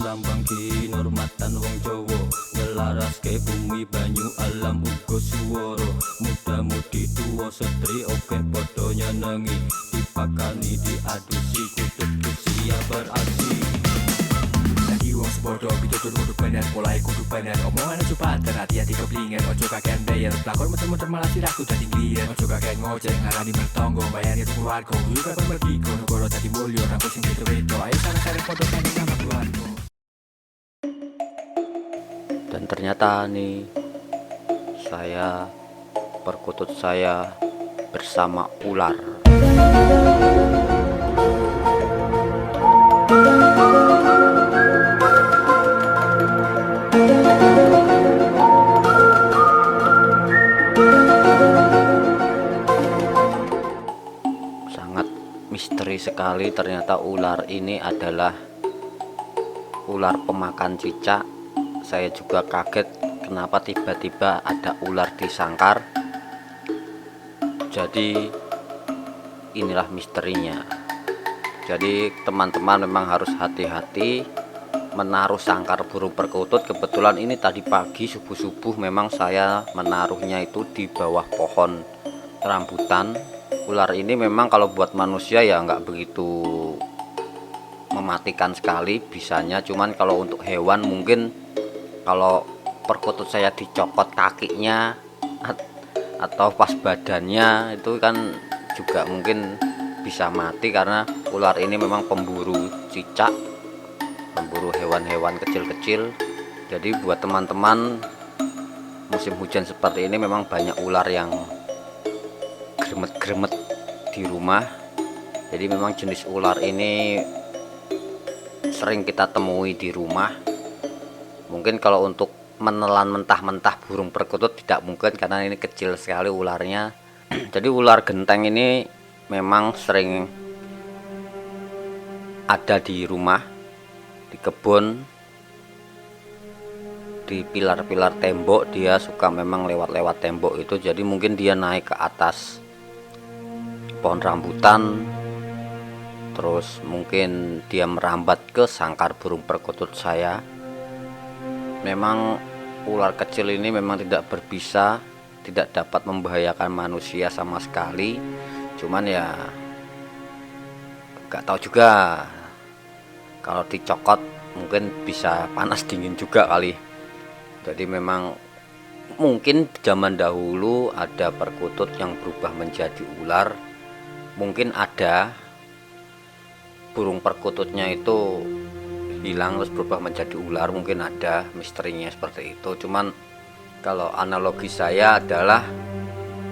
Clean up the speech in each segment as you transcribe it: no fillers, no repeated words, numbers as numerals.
lambang kinurmatan wong Jawa, ngelaraske bumi banyu alam uga swara. Muda-mudi tuwa setri oke padha nyenengi, dipakani diadusi kutub usia beraksi. Lagi wong sepodo pitutur kudu bener, mulai kudu bener, omongan aja banter, hati-hati keblinger, ojo kakean bayar, pelakon muter-muter malah sirahku dadi ngliyer, ojo kakean ngoceh ngarani mertonggo, bayani tuku warga, kudu kapan mergiko, negara dadi mulya, rampung sing beda-beda, ayo sareng-sareng podo pengen nama keluarga. Dan ternyata nih perkutut saya bersama ular. Sangat misteri sekali, ternyata ular ini adalah ular pemakan cicak. Saya juga kaget kenapa tiba-tiba ada ular di sangkar. Jadi inilah misterinya. Jadi teman-teman memang harus hati-hati menaruh sangkar burung perkutut. Kebetulan ini tadi pagi subuh-subuh memang saya menaruhnya itu di bawah pohon rambutan. Ular ini memang kalau buat manusia ya nggak begitu mematikan sekali bisanya, cuman kalau untuk hewan mungkin kalau perkutut saya dicopot kakinya atau pas badannya itu kan juga mungkin bisa mati, karena ular ini memang pemburu cicak, pemburu hewan-hewan kecil-kecil. Jadi buat teman-teman musim hujan seperti ini memang banyak ular yang gremet-gremet di rumah. Jadi memang jenis ular ini sering kita temui di rumah. Mungkin kalau untuk menelan mentah-mentah burung perkutut tidak mungkin karena ini kecil sekali ularnya. Jadi ular genteng ini memang sering ada di rumah, di kebun, di pilar-pilar tembok. Dia suka memang lewat-lewat tembok itu. Jadi mungkin dia naik ke atas pohon rambutan, terus mungkin dia merambat ke sangkar burung perkutut saya. Memang ular kecil ini memang tidak berbisa, tidak dapat membahayakan manusia sama sekali. Cuman ya gak tahu juga, kalau dicokot mungkin bisa panas dingin juga kali. Jadi memang mungkin zaman dahulu ada perkutut yang berubah menjadi ular. Mungkin ada burung perkututnya itu hilang terus berubah menjadi ular, mungkin ada misterinya seperti itu. Cuman kalau analogi saya adalah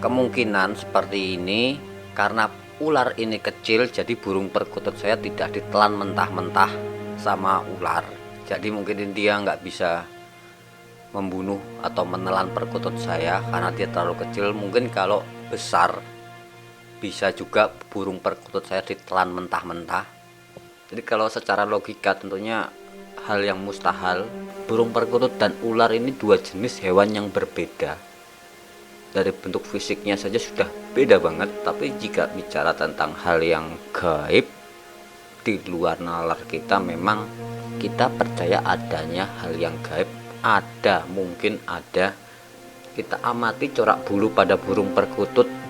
kemungkinan seperti ini karena ular ini kecil, jadi burung perkutut saya tidak ditelan mentah-mentah sama ular. Jadi mungkin dia nggak bisa membunuh atau menelan perkutut saya karena dia terlalu kecil. Mungkin kalau besar bisa juga burung perkutut saya ditelan mentah-mentah. Jadi kalau secara logika tentunya hal yang mustahil. Burung perkutut dan ular ini dua jenis hewan yang berbeda. Dari bentuk fisiknya saja sudah beda banget. Tapi jika bicara tentang hal yang gaib di luar nalar kita, memang kita percaya adanya hal yang gaib. Ada, mungkin ada. Kita amati corak bulu pada burung perkutut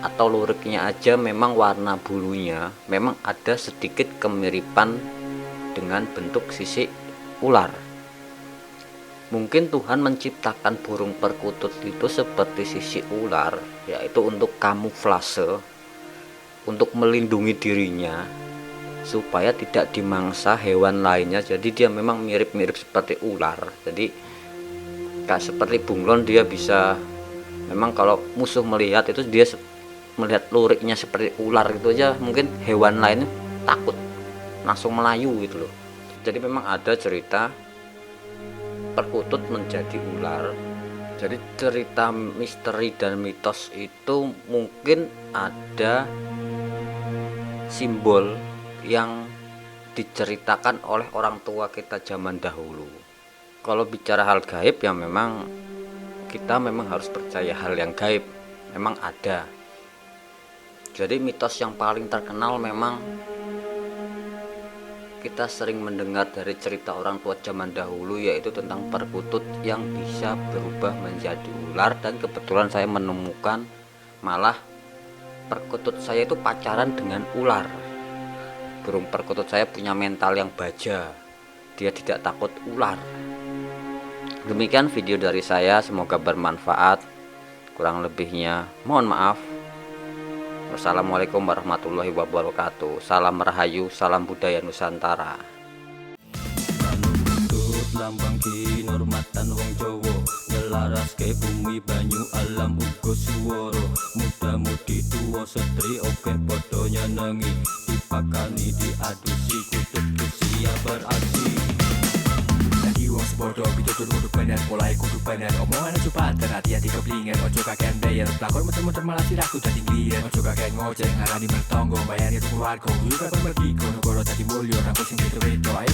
atau luriknya aja, memang warna bulunya memang ada sedikit kemiripan dengan bentuk sisik ular. Mungkin Tuhan menciptakan burung perkutut itu seperti sisik ular, yaitu untuk kamuflase, untuk melindungi dirinya supaya tidak dimangsa hewan lainnya. Jadi dia memang mirip-mirip seperti ular. Jadi kayak seperti bunglon, dia bisa memang kalau musuh melihat itu dia melihat luriknya seperti ular gitu aja, mungkin hewan lain takut langsung melayu gitu loh. Jadi memang ada cerita perkutut menjadi ular. Jadi cerita misteri dan mitos itu mungkin ada simbol yang diceritakan oleh orang tua kita zaman dahulu. Kalau bicara hal gaib ya memang kita memang harus percaya hal yang gaib, memang ada. Jadi mitos yang paling terkenal memang kita sering mendengar dari cerita orang tua zaman dahulu, yaitu tentang perkutut yang bisa berubah menjadi ular. Dan kebetulan saya menemukan malah perkutut saya itu pacaran dengan ular. Burung perkutut saya punya mental yang baja, dia tidak takut ular. Demikian video dari saya, semoga bermanfaat. Kurang lebihnya mohon maaf. Wassalamualaikum warahmatullahi wabarakatuh. Salam Rahayu, salam budaya Nusantara. Manungkut lambang kinurmatan wong Jawa, nylaraske bumi banyu alam uga swara. Muda-mudi tuwa setri oke padha nyenengi, dipakani diadusi kudu siap beraksi. Wong sebodoh pitutur kudu bener, mulai kudu bener. Omongan aja pater, hati-hati keblinger. Ojo kakean bayar, pelakon muter-muter malah sirahku dadi ngliyer. Ojo kakean ngoceh, ngarani mertonggo, bayani keluarga. Kudu kapan mergi, kono koro dadi mulya, rangkul sing beda-beda. Ayo